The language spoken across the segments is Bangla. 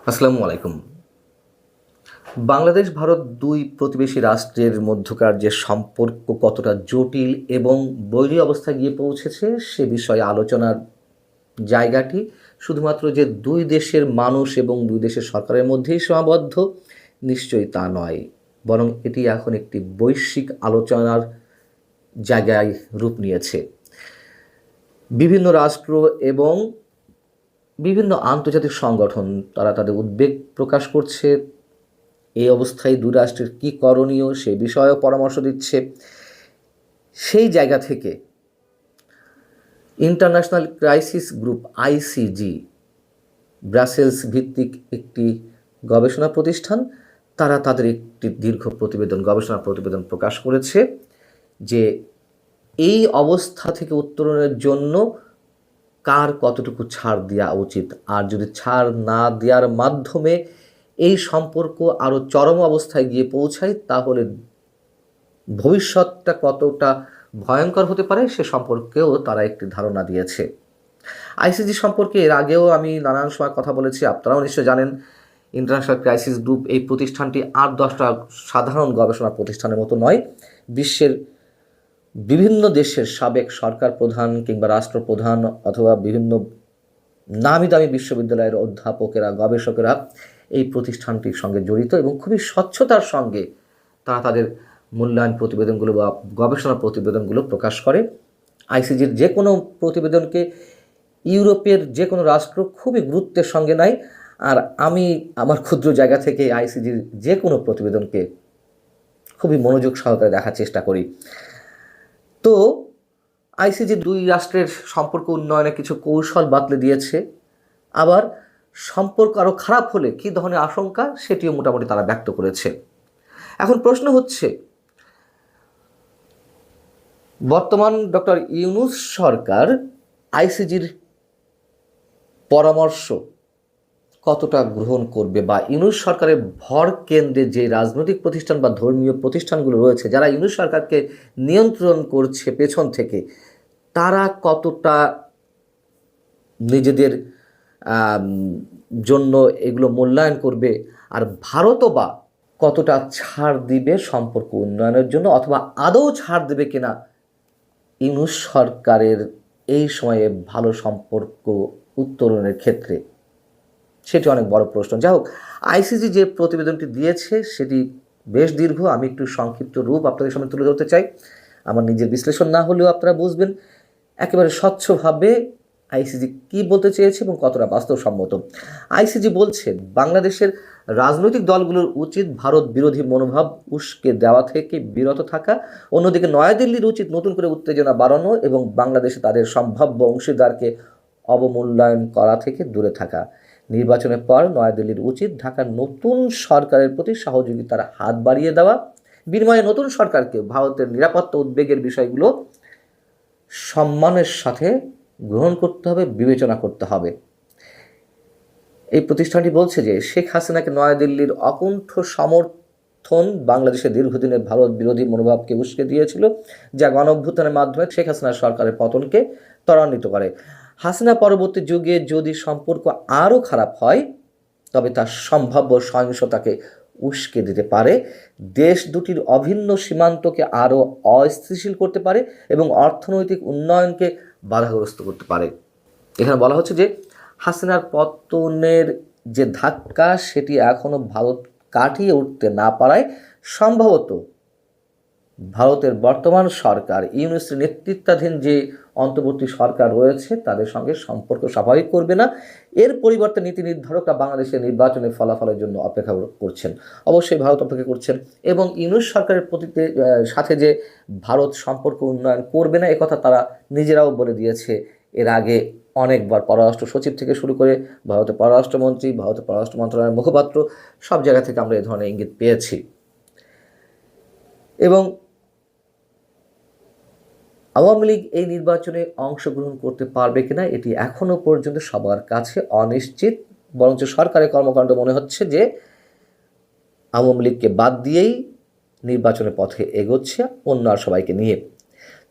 আসসালামু আলাইকুম। বাংলাদেশ ভারত দুই প্রতিবেশী রাষ্ট্রের মধ্যকার যে সম্পর্ক কতটা জটিল এবং বৈরী অবস্থায় গিয়ে পৌঁছেছে সে বিষয়ে আলোচনার জায়গাটি শুধুমাত্র যে দুই দেশের মানুষ এবং দুই দেশের সরকারের মধ্যেই সীমাবদ্ধ, নিশ্চয়ই তা নয়। বরং এটি এখন একটি বৈশ্বিক আলোচনার জায়গায় রূপ নিয়েছে। বিভিন্ন রাষ্ট্র এবং বিভিন্ন আন্তর্জাতিক সংগঠন তারা তাদের উদ্বেগ প্রকাশ করছে। এই অবস্থায় দুই রাষ্ট্রের কী করণীয় সে বিষয়েও পরামর্শ দিচ্ছে। সেই জায়গা থেকে international crisis group ICG, Brussels ভিত্তিক একটি গবেষণা প্রতিষ্ঠান, তারা তাদের একটি দীর্ঘ গবেষণা প্রতিবেদন প্রকাশ করেছে যে এই অবস্থা থেকে উত্তরণের জন্য কার কতটুকু ছাড় দেওয়া উচিত, আর যদি ছাড় না দেওয়ার মাধ্যমে এই সম্পর্ক আরও চরম অবস্থায় গিয়ে পৌঁছায় তাহলে ভবিষ্যৎটা কতটা ভয়ঙ্কর হতে পারে সে সম্পর্কেও তারা একটি ধারণা দিয়েছে। আইসিজি সম্পর্কে এর আগেও আমি নানান সময় কথা বলেছি, আপনারাও নিশ্চয় জানেন। ইন্টারন্যাশনাল ক্রাইসিস গ্রুপ এই প্রতিষ্ঠানটি 8-10টা সাধারণ গবেষণা প্রতিষ্ঠানের মতো নয়। বিশ্বের বিভিন্ন দেশের সাবেক সরকার প্রধান কিংবা রাষ্ট্রপ্রধান অথবা বিভিন্ন নামি দামি বিশ্ববিদ্যালয়ের অধ্যাপকেরা, গবেষকেরা এই প্রতিষ্ঠানটির সঙ্গে জড়িত এবং খুবই স্বচ্ছতার সঙ্গে তারা তাদের মূল্যায়ন প্রতিবেদনগুলো বা গবেষণা প্রতিবেদনগুলো প্রকাশ করে। আইসিজির যে কোনো প্রতিবেদনকে ইউরোপের যে কোনো রাষ্ট্র খুবই গুরুত্বের সঙ্গে নেয়, আর আমি আমার ক্ষুদ্র জায়গা থেকে আইসিজির যে কোনো প্রতিবেদনকে খুবই মনোযোগ সহকারে দেখার চেষ্টা করি। তো আইসিজি দুই রাষ্ট্রের সম্পর্ক উন্নয়নে কিছু কৌশল বাতলে দিয়েছে, আবার সম্পর্ক আরও খারাপ হলে কী ধরনের আশঙ্কা সেটিও মোটামুটি তারা ব্যক্ত করেছে। এখন প্রশ্ন হচ্ছে, বর্তমান ডক্টর ইউনূস সরকার আইসিজির পরামর্শ কতটা গ্রহণ করবে, বা ইউনূস সরকারের ভর কেন্দ্রে যে রাজনৈতিক প্রতিষ্ঠান বা ধর্মীয় প্রতিষ্ঠানগুলো রয়েছে যারা ইউনূস সরকারকে নিয়ন্ত্রণ করছে পেছন থেকে, তারা কতটা নিজেদের জন্য এগুলো মূল্যায়ন করবে, আর ভারতও বা কতটা ছাড় দিবে সম্পর্ক উন্নয়নের জন্য, অথবা আদৌ ছাড় দেবে কিনা ইউনূস সরকারের এই সময়ে ভালো সম্পর্ক উত্তরণের ক্ষেত্রে, সেটি অনেক বড় প্রশ্ন। যাই হোক, আইসিজি যে প্রতিবেদনটি দিয়েছে সেটি বেশ দীর্ঘ। আমি একটু সংক্ষিপ্ত রূপ আপনাদের সামনে তুলে ধরতে চাই। আমার নিজের বিশ্লেষণ না হলেও আপনারা বুঝবেন একেবারে স্বচ্ছভাবে আইসিজি কী বলতে চেয়েছে এবং কতটা বাস্তবসম্মত। আইসিজি বলছে বাংলাদেশের রাজনৈতিক দলগুলোর উচিত ভারত বিরোধী মনোভাব উস্কে দেওয়া থেকে বিরত থাকা। অন্যদিকে নয়াদিল্লির উচিত নতুন করে উত্তেজনা বাড়ানো এবং বাংলাদেশে তাদের সম্ভাব্য অংশীদারকে অবমূল্যায়ন করা থেকে দূরে থাকা। নির্বাচনের পর নয়াদিল্লির উচিত ঢাকার নতুন সরকারের প্রতি সহযোগিতার হাত বাড়িয়ে দেওয়া, বিনিময়ে নতুন সরকারকে ভারতের নিরাপত্তা উদ্বেগের বিষয়গুলো সম্মানের সাথে গ্রহণ করতে হবে, বিবেচনা করতে হবে। এই প্রতিষ্ঠানটি বলছে যে শেখ হাসিনাকে নয়াদিল্লির অকুণ্ঠ সমর্থন বাংলাদেশের দীর্ঘদিনের ভারত বিরোধী মনোভাবকে উস্কে দিয়েছিল, যা গণঅভ্যুত্থানের মাধ্যমে শেখ হাসিনার সরকারের পতনকে ত্বরান্বিত করে। হাসিনা পরবর্তী যুগে যদি সম্পর্ক আরও খারাপ হয় তবে তার সম্ভাব্য সহিংসতাকে উস্কে দিতে পারে, দেশ দুটির অভিন্ন সীমান্তকে আরও অস্থিতিশীল করতে পারে এবং অর্থনৈতিক উন্নয়নকে বাধাগ্রস্ত করতে পারে। এখানে বলা হচ্ছে যে হাসিনার পতনের যে ধাক্কা সেটি এখনও ভারত কাটিয়ে উঠতে না পারায় সম্ভবত ভারতের বর্তমান সরকার, ইউনূসের নেতৃত্বাধীন যে অন্তর্বর্তী সরকার রয়েছে তাদের সঙ্গে সম্পর্ক স্বাভাবিক করবে না। এর পরিবর্তে নীতি নির্ধারকরা বাংলাদেশের নির্বাচনের ফলাফলের জন্য অপেক্ষা করছেন। অবশ্যই ভারত অপেক্ষা করছেন, এবং ইউনূস সরকারের সাথে যে ভারত সম্পর্ক উন্নয়ন করবে না একথা তারা নিজেরাও বলে দিয়েছে এর আগে অনেকবার। পররাষ্ট্র সচিব থেকে শুরু করে ভারতের পররাষ্ট্রমন্ত্রী, ভারতের পররাষ্ট্র মন্ত্রণালয়ের মুখপাত্র, সব জায়গা থেকে আমরা এই ধরনের ইঙ্গিত পেয়েছি। এবং আওয়ামী লীগ এই নির্বাচনে অংশগ্রহণ করতে পারবে কিনা এটি এখনও পর্যন্ত সবার কাছে অনিশ্চিত, বরঞ্চ সরকারের কর্মকাণ্ড মনে হচ্ছে যে আওয়ামী লীগকে বাদ দিয়েই নির্বাচনের পথে এগোচ্ছে অন্য আর সবাইকে নিয়ে।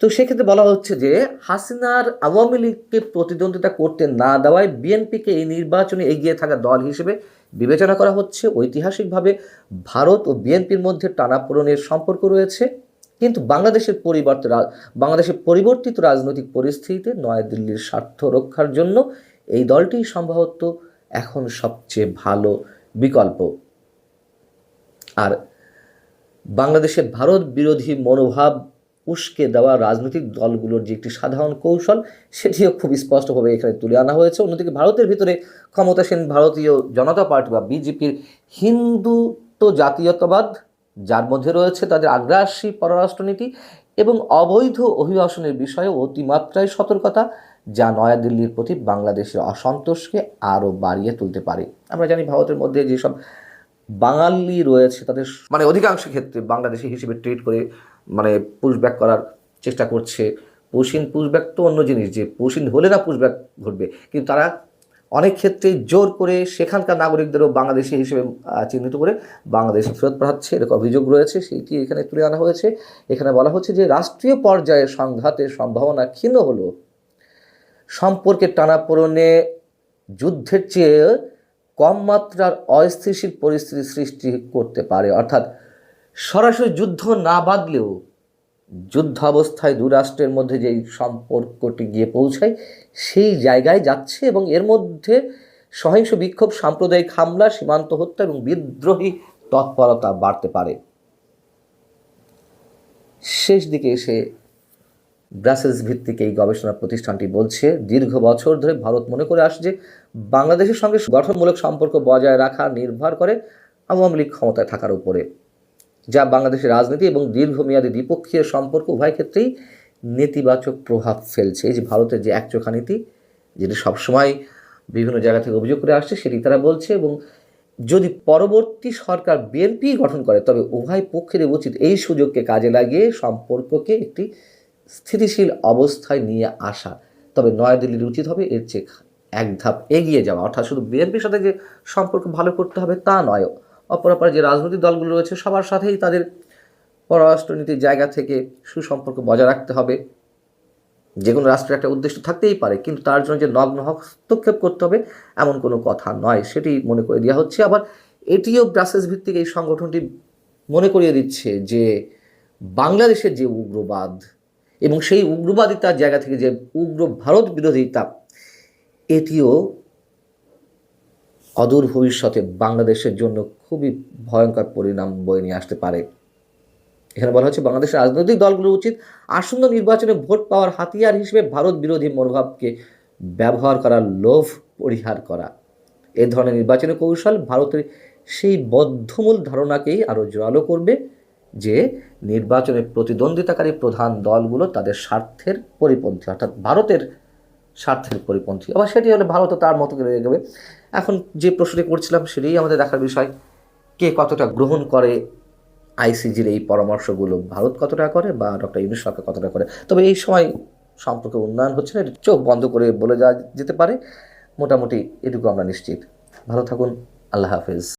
তো সেক্ষেত্রে বলা হচ্ছে যে হাসিনার আওয়ামী লীগকে প্রতিদ্বন্দ্বিতা করতে না দেওয়ায় বিএনপিকে এই নির্বাচনে এগিয়ে থাকা দল হিসেবে বিবেচনা করা হচ্ছে ঐতিহাসিকভাবে ভারত ও বিএনপির মধ্যে টানাপোড়েনের সম্পর্ক রয়েছে, কিন্তু বাংলাদেশের পরিবর্তিত রাজনৈতিক পরিস্থিতিতে নয়াদিল্লির স্বার্থ রক্ষার জন্য এই দলটি সম্ভবত এখন সবচেয়ে ভালো বিকল্প। আর বাংলাদেশের ভারত বিরোধী মনোভাব উস্কে দেওয়া রাজনৈতিক দলগুলোর যে একটি সাধারণ কৌশল, সেটিও খুব স্পষ্টভাবে এখানে তুলে আনা হয়েছে। অন্যদিকে ভারতের ভিতরে ক্ষমতাসীন ভারতীয় জনতা পার্টি বা বিজেপির হিন্দুত্ব জাতীয়তাবাদ, যার মধ্যে রয়েছে তাদের আগ্রাসী পররাষ্ট্রনীতি এবং অবৈধ অভিবাসনের বিষয়ে অতিমাত্রায় সতর্কতা, যা নয়াদিল্লির প্রতি বাংলাদেশের অসন্তোষকে আরও বাড়িয়ে তুলতে পারে। আমরা জানি ভারতের মধ্যে যেসব বাঙালি রয়েছে তাদের অধিকাংশ ক্ষেত্রে বাংলাদেশি হিসেবে ট্রিট করে পুশব্যাক করার চেষ্টা করছে। পুশব্যাক তো অন্য জিনিস, যে পুশিন হলে না পুশব্যাক ঘটবে, কিন্তু তারা অনেক ক্ষেত্রেই জোর করে সেখানকার নাগরিকদেরও বাংলাদেশি হিসেবে চিহ্নিত করে বাংলাদেশে ফেরত পাঠাচ্ছে, এরকম অভিযোগ রয়েছে, সেইটি এখানে তুলে আনা হয়েছে। এখানে বলা হচ্ছে যে রাষ্ট্রীয় পর্যায়ে সংঘাতের সম্ভাবনা ক্ষীণ হলো সম্পর্কের টানাপোড়েনে যুদ্ধের চেয়ে কম মাত্রার অস্থিতিশীল পরিস্থিতি সৃষ্টি করতে পারে। অর্থাৎ সরাসরি যুদ্ধ না বাঁধলেও যুদ্ধ অবস্থায় দু রাষ্ট্রের মধ্যে যেই সম্পর্কটি গিয়ে পৌঁছায় সেই জায়গায় যাচ্ছে, এবং এর মধ্যে সহিংস বিক্ষোভ, সাম্প্রদায়িক হামলা, সীমান্ত হত্যা এবং বিদ্রোহী তৎপরতা বাড়তে পারে। শেষ দিকে এসে ব্রাসেলস ভিত্তিক এই গবেষণা প্রতিষ্ঠানটি বলছে, দীর্ঘ বছর ধরে ভারত মনে করে আসছে যে বাংলাদেশের সঙ্গে গঠনমূলক সম্পর্ক বজায় রাখা নির্ভর করে আওয়ামী লীগ ক্ষমতায় থাকার উপরে, যা বাংলাদেশের রাজনীতি এবং দীর্ঘমেয়াদী দ্বিপক্ষীয় সম্পর্ক উভয় ক্ষেত্রেই নেতিবাচক প্রভাব ফেলছে। এই যে ভারতের যে একচোখা নীতি, যেটি সবসময় বিভিন্ন জায়গা থেকে অভিযোগ করে আসছে, সেটি তারা বলছে। এবং যদি পরবর্তী সরকার বিএনপি গঠন করে, তবে উভয় পক্ষের উচিত এই সুযোগকে কাজে লাগিয়ে সম্পর্ককে একটি স্থিতিশীল অবস্থায় নিয়ে আসা। তবে নয়াদিল্লির উচিত হবে এর চেয়ে এক ধাপ এগিয়ে যাওয়া, অর্থাৎ শুধু বিএনপির সাথে যে সম্পর্ক ভালো করতে হবে তা নয়, অপরাপর যে রাজনৈতিক দলগুলো রয়েছে সবার সাথেই তাদের পররাষ্ট্রনীতির জায়গা থেকে সুসম্পর্ক বজায় রাখতে হবে। যে কোনো রাষ্ট্রের একটা উদ্দেশ্য থাকতেই পারে, কিন্তু তার জন্য যে নগ্ন হস্তক্ষেপ করতে হবে এমন কোনো কথা নয়, সেটি মনে করে দেওয়া হচ্ছে। আবার এটিও ব্রাসেলস ভিত্তিক এই সংগঠনটি মনে করিয়ে দিচ্ছে যে বাংলাদেশের যে উগ্রবাদ এবং সেই উগ্রবাদিতার জায়গা থেকে যে উগ্র ভারত বিরোধিতা, এটিও অদূর ভবিষ্যতে বাংলাদেশের জন্য খুবই ভয়ঙ্কর পরিণাম বয়ে নিয়ে আসতে পারে। এখানে বলা হচ্ছে বাংলাদেশের রাজনৈতিক দলগুলোর উচিত আসন্ন নির্বাচনে ভোট পাওয়ার হাতিয়ার হিসেবে ভারত বিরোধী মনোভাবকে ব্যবহার করার লোভ পরিহার করা। এ ধরনের নির্বাচনী কৌশল ভারতের সেই বদ্ধমূল ধারণাকেই আরও জোরালো করবে যে নির্বাচনে প্রতিদ্বন্দ্বিতাকারী প্রধান দলগুলো তাদের স্বার্থের পরিপন্থী, অর্থাৎ ভারতের স্বার্থের পরিপন্থী। আবার সেটি হলে ভারতও তার মতো করে রয়ে যাবে। এখন যে প্রশ্নটি করছিলাম সেটাই আমাদের দেখার বিষয়, কে কতটা গ্রহণ করে আইসিজির এই পরামর্শগুলো, ভারত কতটা করে বা ডক্টর ইউনূস সরকার কতটা করে। তবে এই সময় সম্পর্কে উন্নয়ন হচ্ছে না, চোখ বন্ধ করে বলে যাওয়া যেতে পারে। মোটামুটি এটুকু আমরা নিশ্চিত। ভালো থাকুন, আল্লাহ হাফেজ।